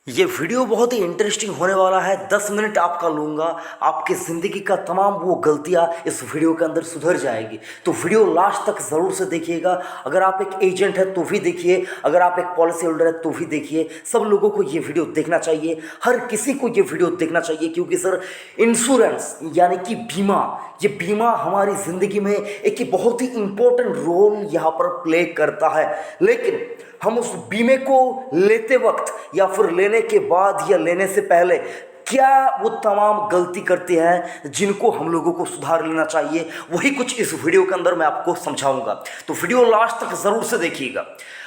ये वीडियो बहुत ही इंटरेस्टिंग होने वाला है। 10 मिनट आपका लूँगा, आपके ज़िंदगी का तमाम वो गलतियाँ इस वीडियो के अंदर सुधर जाएगी। तो वीडियो लास्ट तक ज़रूर से देखिएगा। अगर आप एक एजेंट है तो भी देखिए, अगर आप एक पॉलिसी होल्डर है तो भी देखिए। सब लोगों को ये वीडियो देखना चाहिए, हर किसी को ये वीडियो देखना चाहिए, क्योंकि सर इंश्योरेंस यानी कि बीमा, ये बीमा हमारी ज़िंदगी में एक बहुत ही इम्पोर्टेंट रोल यहाँ पर प्ले करता है। लेकिन हम उस बीमे को लेते वक्त या फिर लेने के बाद या लेने से पहले क्या वो तमाम गलती करते हैं जिनको हम लोगों को सुधार लेना चाहिए, वही कुछ इस वीडियो के अंदर मैं आपको समझाऊंगा। तो वीडियो लास्ट तक ज़रूर से देखिएगा।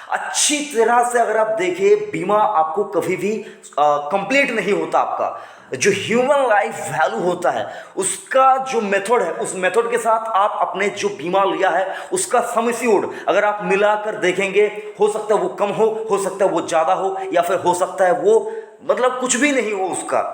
अच्छी तरह से अगर आप देखें, बीमा आपको कभी भी कंप्लीट नहीं होता। आपका जो ह्यूमन लाइफ वैल्यू होता है, उसका जो मेथड है, उस मेथड के साथ आप अपने जो बीमा लिया है उसका सम एश्योर्ड अगर आप मिलाकर देखेंगे, हो सकता है वो कम हो सकता है वो ज़्यादा हो, या फिर हो सकता है वो मतलब कुछ भी नहीं हो उसका।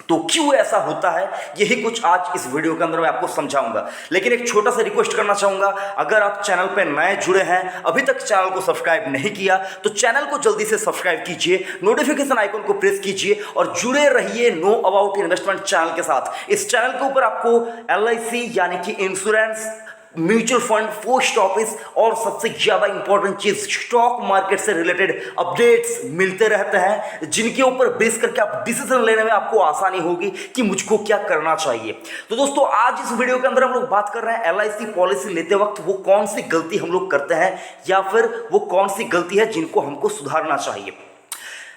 तो क्यों ऐसा होता है, यही कुछ आज इस वीडियो के अंदर मैं आपको समझाऊंगा। लेकिन एक छोटा सा रिक्वेस्ट करना चाहूंगा, अगर आप चैनल पर नए जुड़े हैं, अभी तक चैनल को सब्सक्राइब नहीं किया, तो चैनल को जल्दी से सब्सक्राइब कीजिए, नोटिफिकेशन आइकन को प्रेस कीजिए और जुड़े रहिए नो अबाउट इन्वेस्टमेंट चैनल के साथ। इस चैनल के ऊपर आपको LIC यानी कि insurance, mutual fund, post office और सबसे ज़्यादा इंपॉर्टेंट चीज़ स्टॉक मार्केट से रिलेटेड अपडेट्स मिलते रहते हैं, जिनके ऊपर बेस करके आप डिसीजन लेने में आपको आसानी होगी कि मुझको क्या करना चाहिए। तो दोस्तों, आज इस वीडियो के अंदर हम लोग बात कर रहे हैं LIC पॉलिसी लेते वक्त वो कौन सी गलती हम लोग करते हैं, या फिर वो कौन सी गलती है जिनको हमको सुधारना चाहिए।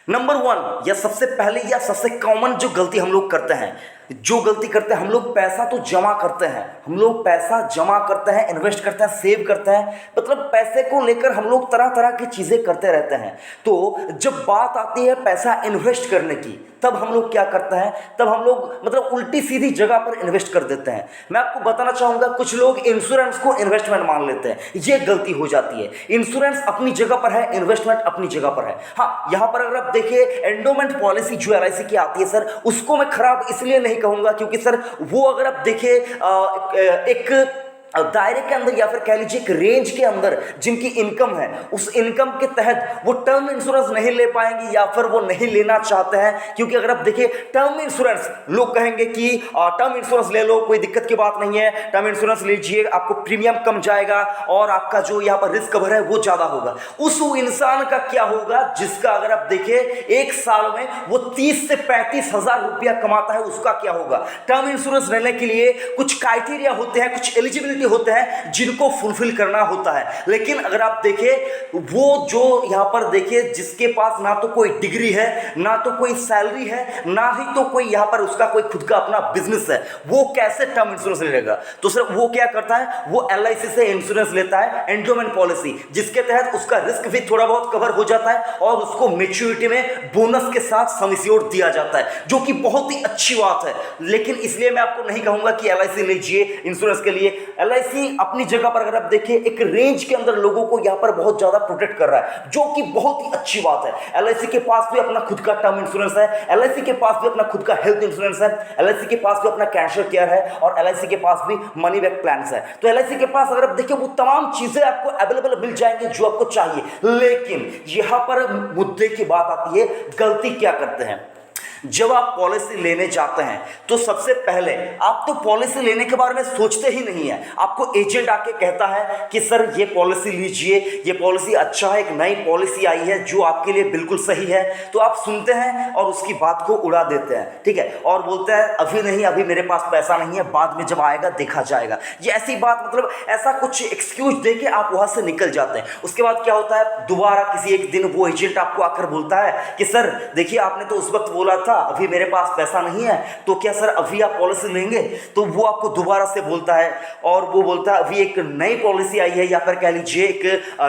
नंबर 1 या सबसे पहले या सबसे कॉमन जो गलती हम लोग करते हैं, जो गलती करते हैं, हम लोग पैसा तो जमा करते हैं, हम लोग पैसा जमा करते हैं, इन्वेस्ट करते हैं, सेव करते हैं, मतलब पैसे को लेकर हम लोग तरह तरह की चीज़ें करते रहते हैं। तो जब बात आती है पैसा इन्वेस्ट करने की, तब हम लोग क्या करते हैं, तब हम लोग मतलब उल्टी सीधी जगह पर इन्वेस्ट कर देते हैं। मैं आपको बताना चाहूँगा, कुछ लोग इंश्योरेंस को इन्वेस्टमेंट मान लेते हैं, ये गलती हो जाती है। इंश्योरेंस अपनी जगह पर है, इन्वेस्टमेंट अपनी जगह पर है। हाँ, यहाँ पर अगर आप देखिए, एंडोमेंट पॉलिसी जो LIC की आती है सर, उसको मैं खराब इसलिए नहीं कहूंगा क्योंकि सर वो अगर आप देखें एक दायरे के अंदर या फिर कह लीजिए एक रेंज के अंदर जिनकी इनकम है, उस इनकम के तहत वो टर्म इंश्योरेंस नहीं ले पाएंगे या फिर वो नहीं लेना चाहते हैं। क्योंकि अगर आप देखिए टर्म इंश्योरेंस, लोग कहेंगे कि टर्म इंश्योरेंस ले लो, कोई दिक्कत की बात नहीं है, टर्म इंश्योरेंस लीजिए, आपको प्रीमियम कम जाएगा और आपका जो यहाँ पर रिस्क कवर है वो ज़्यादा होगा। उस इंसान का क्या होगा जिसका अगर आप देखिए एक साल में वो 30 से 35 हज़ार रुपया कमाता है, उसका क्या होगा। टर्म इंश्योरेंस लेने के लिए कुछ क्राइटेरिया होते हैं, कुछ एलिजिबिलिटी होते हैं जिनको फुलफिल करना होता है। लेकिन अगर आप देखें, वो जो यहां पर देखिए जिसके पास ना तो कोई डिग्री है, ना तो कोई सैलरी है, ना ही तो कोई यहां पर उसका कोई खुद का अपना बिजनेस है, वो कैसे टर्म इंश्योरेंस लेगा। तो सर वो क्या करता है, वो LIC से इंश्योरेंस लेता है, एंडोमेंट पॉलिसी, जिसके तहत उसका रिस्क भी थोड़ा बहुत कवर हो जाता है और उसको मैच्योरिटी में बोनस के साथ सम एश्योर्ड दिया जाता है, जो कि बहुत ही अच्छी बात है। लेकिन इसलिए मैं आपको नहीं कहूंगा कि LIC लीजिए इंश्योरेंस के लिए। LIC अपनी जगह पर अगर आप देखिए एक रेंज के अंदर लोगों को यहां पर बहुत ज्यादा प्रोटेक्ट कर रहा है, जो कि बहुत ही अच्छी बात है। LIC के पास भी अपना खुद का टर्म इंश्योरेंस है, LIC के पास भी अपना खुद का हेल्थ इंश्योरेंस है, LIC के पास भी अपना कैंसर केयर है और LIC के पास भी मनी बैक प्लान है। तो LIC के पास अगर आप देखिए वो तमाम चीजें आपको अवेलेबल मिल जाएंगी जो आपको चाहिए। लेकिन यहां पर मुद्दे की बात आती है, गलती क्या करते हैं। जब आप पॉलिसी लेने जाते हैं तो सबसे पहले आप तो पॉलिसी लेने के बारे में सोचते ही नहीं है। आपको एजेंट आके कहता है कि सर ये पॉलिसी लीजिए, ये पॉलिसी अच्छा है, एक नई पॉलिसी आई है जो आपके लिए बिल्कुल सही है। तो आप सुनते हैं और उसकी बात को उड़ा देते हैं, ठीक है, और बोलते हैं अभी नहीं, अभी मेरे पास पैसा नहीं है, बाद में जब आएगा देखा जाएगा। ये ऐसी बात, मतलब ऐसा कुछ एक्सक्यूज दे के आप वहां से निकल जाते हैं। उसके बाद क्या होता है, दोबारा किसी एक दिन वो एजेंट आपको आकर बोलता है कि सर देखिए आपने तो उस वक्त बोला था अभी मेरे पास पैसा नहीं है, तो क्या सर अभी आप पॉलिसी लेंगे। तो वो आपको दोबारा से बोलता है और वो बोलता है अभी एक नई पॉलिसी आई है या फिर कह लीजिए एक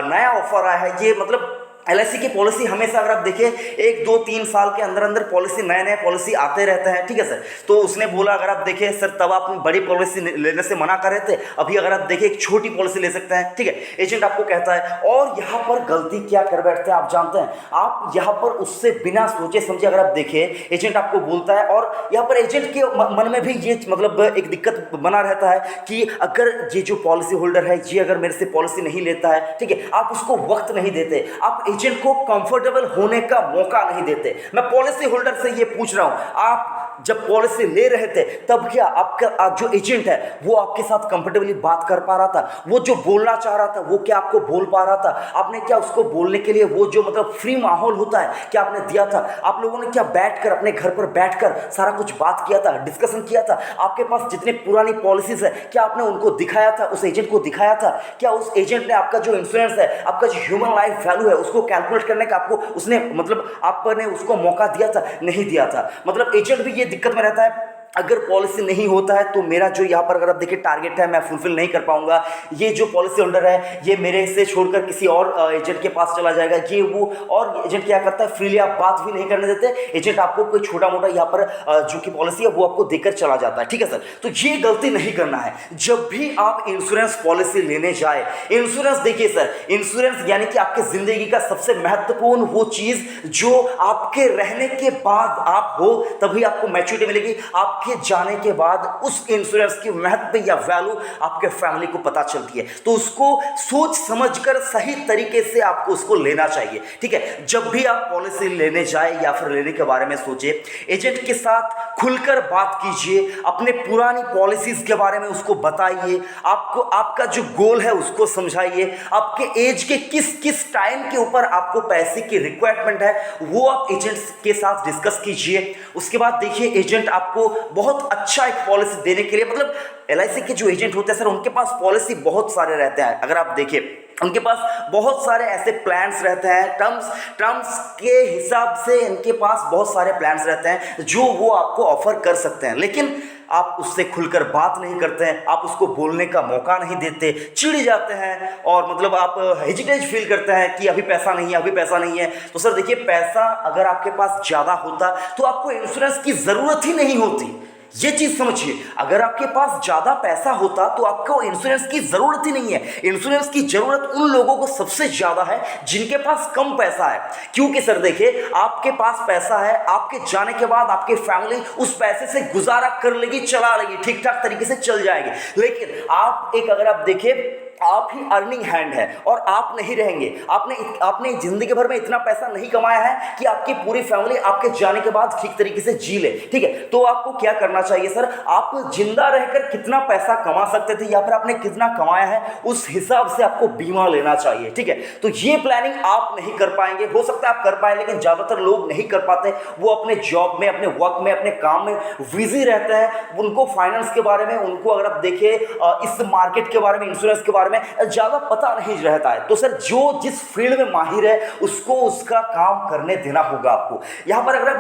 नया ऑफर आया है। ये मतलब LIC की पॉलिसी हमेशा अगर आप देखिए 1 2 3 साल के अंदर अंदर पॉलिसी, नए नए पॉलिसी आते रहते हैं, ठीक है सर। तो उसने बोला अगर आप देखिए सर तब आप बड़ी पॉलिसी लेने से मना कर रहे थे, अभी अगर आप देखिए एक छोटी पॉलिसी ले सकते हैं, ठीक है, एजेंट आपको कहता है। और यहाँ पर गलती क्या कर बैठते हैं आप जानते हैं, आप यहाँ पर उससे बिना सोचे समझे अगर आप देखिए एजेंट आपको बोलता है, और यहाँ पर एजेंट के मन में भी ये मतलब एक दिक्कत बना रहता है कि अगर ये जो पॉलिसी होल्डर है ये अगर मेरे से पॉलिसी नहीं लेता है, ठीक है, आप उसको वक्त नहीं देते, आप एजेंट को कंफर्टेबल होने का मौका नहीं देते। मैं पॉलिसी होल्डर से ये पूछ रहा हूं, आप जब पॉलिसी ले रहे थे तब क्या आपका जो एजेंट है वो आपके साथ कंफर्टेबली बात कर पा रहा था? वो जो बोलना चाह रहा था वो क्या आपको बोल पा रहा था? आपने क्या उसको बोलने के लिए वो जो मतलब फ्री माहौल होता है क्या आपने दिया था? आप लोगों ने क्या बैठकर अपने घर पर बैठकर सारा कुछ बात किया था, डिस्कशन किया था? आपके पास जितने पुरानी पॉलिसीज है क्या आपने उनको दिखाया था, उस एजेंट को दिखाया था? क्या उस एजेंट ने आपका जो इंश्योरेंस है, आपका जो ह्यूमन लाइफ वैल्यू है उसको कैलकुलेट करने का आपको उसने मतलब आपने उसको मौका दिया था? नहीं दिया था। मतलब एजेंट भी ये दिक्कत में रहता है, अगर पॉलिसी नहीं होता है तो मेरा जो यहाँ पर अगर आप देखिए टारगेट है मैं फुलफिल नहीं कर पाऊंगा। ये जो पॉलिसी होल्डर है ये मेरे से छोड़कर किसी और एजेंट के पास चला जाएगा। ये वो और एजेंट क्या करता है, फ्रीली आप बात भी नहीं करने देते। एजेंट आपको कोई छोटा मोटा यहाँ पर जो कि पॉलिसी है वो आपको देकर चला जाता है। ठीक है सर, तो ये गलती नहीं करना है। जब भी आप इंश्योरेंस पॉलिसी लेने जाए, इंश्योरेंस देखिए सर, इंश्योरेंस यानी कि आपके जिंदगी का सबसे महत्वपूर्ण वो चीज जो आपके रहने के बाद आप हो तभी आपको मैच्योरिटी मिलेगी। आपके जाने के बाद उस इंश्योरेंस की महत्व या वैल्यू आपके फैमिली को पता चलती है। तो उसको सोच समझकर सही तरीके से आपको उसको लेना चाहिए। ठीक है, जब भी आप पॉलिसी लेने जाए या फिर लेने के बारे में सोचे, एजेंट के साथ खुलकर बात कीजिए, अपने पुरानी पॉलिसीज के बारे में उसको बताइए, आपको आपका जो गोल है उसको समझाइए, आपके एज के किस किस टाइम के ऊपर आपको पैसे की रिक्वायरमेंट है वो आप एजेंट के साथ डिस्कस कीजिए। उसके बाद देखिए एजेंट आपको बहुत अच्छा एक पॉलिसी देने के लिए, मतलब एलआईसी के जो एजेंट होते हैं सर उनके पास पॉलिसी बहुत सारे रहते हैं। अगर आप देखें उनके पास बहुत सारे ऐसे प्लान्स रहते हैं, टर्म्स के हिसाब से इनके पास बहुत सारे प्लान्स रहते हैं जो वो आपको ऑफर कर सकते हैं, लेकिन आप उससे खुलकर बात नहीं करते हैं, आप उसको बोलने का मौका नहीं देते, चिढ़ जाते हैं और मतलब आप हेजिटेज फील करते हैं कि अभी पैसा नहीं है, अभी पैसा नहीं है। तो सर देखिए, पैसा अगर आपके पास ज़्यादा होता तो आपको इंश्योरेंस की ज़रूरत ही नहीं होती। ये चीज समझिए, अगर आपके पास ज्यादा पैसा होता तो आपको इंश्योरेंस की जरूरत ही नहीं है। इंश्योरेंस की जरूरत उन लोगों को सबसे ज्यादा है जिनके पास कम पैसा है। क्योंकि सर देखिए, आपके पास पैसा है, आपके जाने के बाद आपकी फैमिली उस पैसे से गुजारा कर लेगी, चला लेगी, ठीक ठाक तरीके से चल जाएगी। लेकिन आप एक अगर आप देखिए, आप ही अर्निंग हैंड है और आप नहीं रहेंगे। आपने जिंदगी भर में इतना पैसा नहीं कमाया है कि आपकी पूरी फैमिली आपके जाने के बाद ठीक तरीके से जी ले। ठीक है, तो आपको क्या करना चाहिए सर, आप जिंदा रहकर कितना पैसा कमा सकते थे या फिर आपने कितना कमाया है उस हिसाब से आपको बीमा लेना चाहिए। ठीक है, तो ये प्लानिंग आप नहीं कर पाएंगे, हो सकता है आप कर पाए लेकिन ज्यादातर लोग नहीं कर पाते। वो अपने जॉब में, अपने वर्क में, अपने काम में बिजी रहते हैं। उनको फाइनेंस के बारे में, उनको अगर आप देखिए इस मार्केट के बारे में, इंश्योरेंस के बारे में ज्यादा पता नहीं रहता है। तो सर जो जिस फील्ड में माहिर है उसको उसका काम करने देना होगा आपको। यहां पर अगर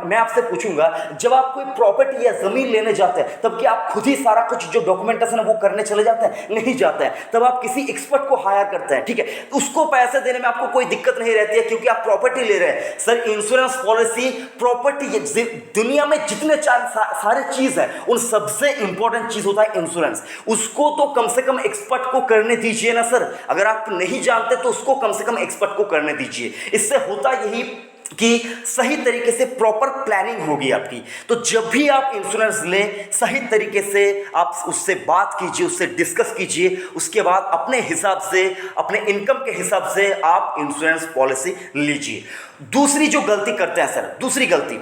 मैं आपसे पूछूंगा, जब आप कोई प्रॉपर्टी या जमीन लेने जाते हैं तब क्या आप खुद ही सारा कुछ जो डॉक्यूमेंटेशन है वो करने चले जाते हैं? नहीं जाते हैं। तब आप किसी एक्सपर्ट को हायर करते हैं। ठीक है, उसको पैसे देने में आपको कोई दिक्कत नहीं रहती है क्योंकि आप प्रॉपर्टी ले रहे हैं। सर इंश्योरेंस पॉलिसी, प्रॉपर्टी, दुनिया में जितने सारे चीज है उन सबसे इंपॉर्टेंट चीज होता है इंश्योरेंस। उसको तो कम से कम एक्सपर्ट को करने दीजिए ना सर। अगर आप नहीं जानते तो उसको कम से कम एक्सपर्ट को करने दीजिए। इससे होता यही कि सही तरीके से प्रॉपर प्लानिंग होगी आपकी। तो जब भी आप इंश्योरेंस लें, सही तरीके से आप उससे बात कीजिए, उससे डिस्कस कीजिए। उसके बाद अपने हिसाब से, अपने इनकम के हिसाब से आप इंश्योरेंस पॉलिसी लीजिए। दूसरी जो गलती करते हैं सर, दूसरी गलती,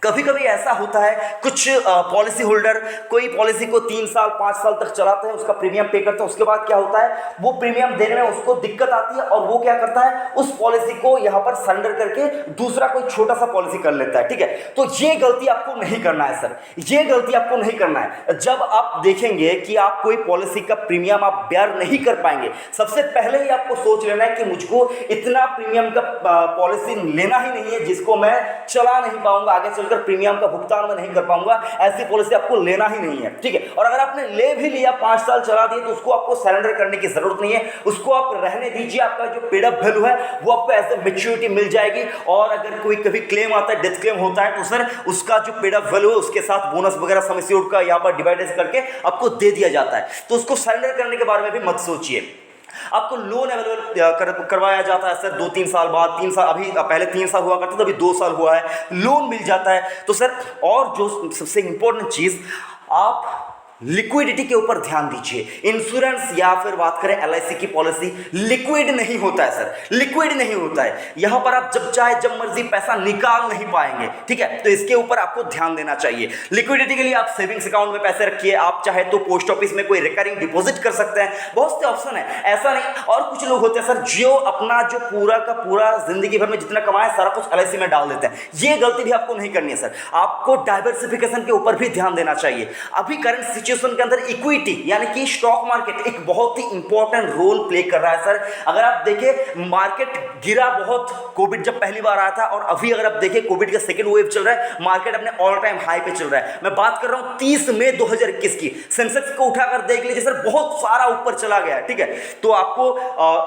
कभी कभी ऐसा होता है कुछ पॉलिसी होल्डर कोई पॉलिसी को 3 साल 5 साल तक चलाते हैं, उसका प्रीमियम पे करते हैं। उसके बाद क्या होता है, वो प्रीमियम देने में उसको दिक्कत आती है और वो क्या करता है, उस पॉलिसी को यहां पर सरेंडर करके दूसरा कोई छोटा सा पॉलिसी कर लेता है। ठीक है, तो ये गलती आपको नहीं करना है सर, ये गलती आपको नहीं करना है। जब आप देखेंगे कि आप कोई पॉलिसी का प्रीमियम आप बेयर नहीं कर पाएंगे, सबसे पहले ही आपको सोच लेना है कि मुझको इतना प्रीमियम का पॉलिसी लेना ही नहीं है जिसको मैं चला नहीं पाऊंगा, आगे चल प्रीमियम का भुगतान मैं नहीं कर पाऊंगा। ऐसी पॉलिसी आपको लेना ही नहीं है। ठीक है, और अगर आपने ले भी लिया, 5 साल चला दिए, तो उसको आपको सरेंडर करने की जरूरत नहीं है, उसको आप रहने दीजिए। आपका जो पेड अप वैल्यू है वो आपको एज ए मैच्योरिटी मिल जाएगी। और अगर कोई कभी क्लेम आता है, डेथ क्लेम होता है, तो सर उसका जो पेड अप वैल्यू है उसके साथ बोनस वगैरह सम एश्योर्ड का यहाँ पर डिवाइड करके आपको दे दिया जाता है। तो उसको सरेंडर करने के बारे में भी मत सोचिए। आपको लोन अवेलेबल करवाया जाता है सर 2-3 साल बाद, 3 साल, अभी पहले 3 साल हुआ करता था, अभी 2 साल हुआ है, लोन मिल जाता है। तो सर और जो सबसे इंपॉर्टेंट चीज, आप लिक्विडिटी के ऊपर ध्यान दीजिए। इंश्योरेंस या फिर बात करें एलआईसी की पॉलिसी, लिक्विड नहीं होता है सर, लिक्विड नहीं होता है। यहां पर आप जब चाहे जब मर्जी पैसा निकाल नहीं पाएंगे, ठीक है। तो इसके ऊपर आपको ध्यान देना चाहिए। लिक्विडिटी के लिए आप सेविंग्स अकाउंट में पैसे रखिए, आप चाहे तो पोस्ट ऑफिस में कोई रिकरिंग डिपॉजिट कर सकते हैं, बहुत से ऑप्शन है, ऐसा नहीं। और कुछ लोग होते हैं सर जो अपना जो पूरा का पूरा जिंदगी भर में जितना कमाए सारा कुछ एलआईसी में डाल देते हैं। ये गलती भी आपको नहीं करनी है सर, आपको डाइवर्सिफिकेशन के ऊपर भी ध्यान देना चाहिए। अभी करंट सिचुएशन के अंदर इक्विटी यानी कि स्टॉक मार्केट एक बहुत ही इंपॉर्टेंट रोल प्ले कर रहा है सर। अगर आप देखें मार्केट गिरा बहुत, कोविड जब पहली बार आया था, और अभी अगर आप देखें कोविड का सेकंड वेव चल रहा है, मार्केट अपने ऑल टाइम हाई पे चल रहा है। मैं बात कर रहा हूं 30 मई 2021 की। सेंसेक्स को उठाकर देख लीजिए सर, बहुत सारा ऊपर चला गया है, ठीक है। तो आपको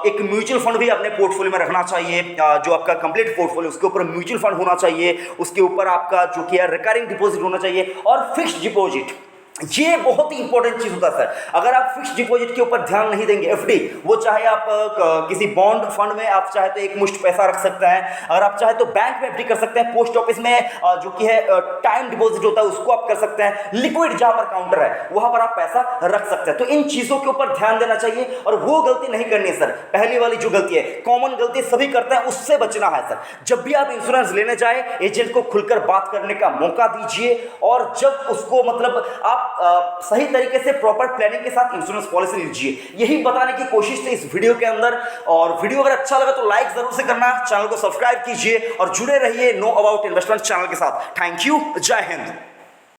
एक म्यूचुअल फंड भी अपने पोर्टफोलियो में रखना चाहिए, जो आपका कंप्लीट पोर्टफोलियो उसके ऊपर म्यूचुअल फंड होना चाहिए, उसके ऊपर आपका जो कि है रिकरिंग डिपॉजिट होना चाहिए, और फिक्स्ड डिपॉजिट। ये बहुत ही इंपॉर्टेंट चीज होता है सर। अगर आप फिक्स्ड डिपॉजिट के ऊपर ध्यान नहीं देंगे, एफडी, वो चाहे आप किसी बॉन्ड फंड में आप चाहे तो एक मुश्त पैसा रख सकते हैं, अगर आप चाहे तो बैंक में एफडी कर सकते हैं, पोस्ट ऑफिस में जो कि है टाइम डिपॉजिट होता है उसको आप कर सकते हैं, लिक्विड जहां पर काउंटर है वहां पर आप पैसा रख सकते हैं। तो इन चीजों के ऊपर ध्यान देना चाहिए, और वो गलती नहीं करनी है सर। पहली वाली जो गलती है, कॉमन गलती सभी करते हैं, उससे बचना है सर। जब भी आप इंश्योरेंस लेने जाए, एजेंट को खुलकर बात करने का मौका दीजिए, और जब उसको मतलब आप सही तरीके से प्रॉपर प्लानिंग के साथ इंश्योरेंस पॉलिसी लीजिए। यही बताने की कोशिश थी इस वीडियो के अंदर। और वीडियो अगर अच्छा लगा तो लाइक जरूर से करना, चैनल को सब्सक्राइब कीजिए और जुड़े रहिए नो अबाउट इन्वेस्टमेंट चैनल के साथ। थैंक यू, जय हिंद।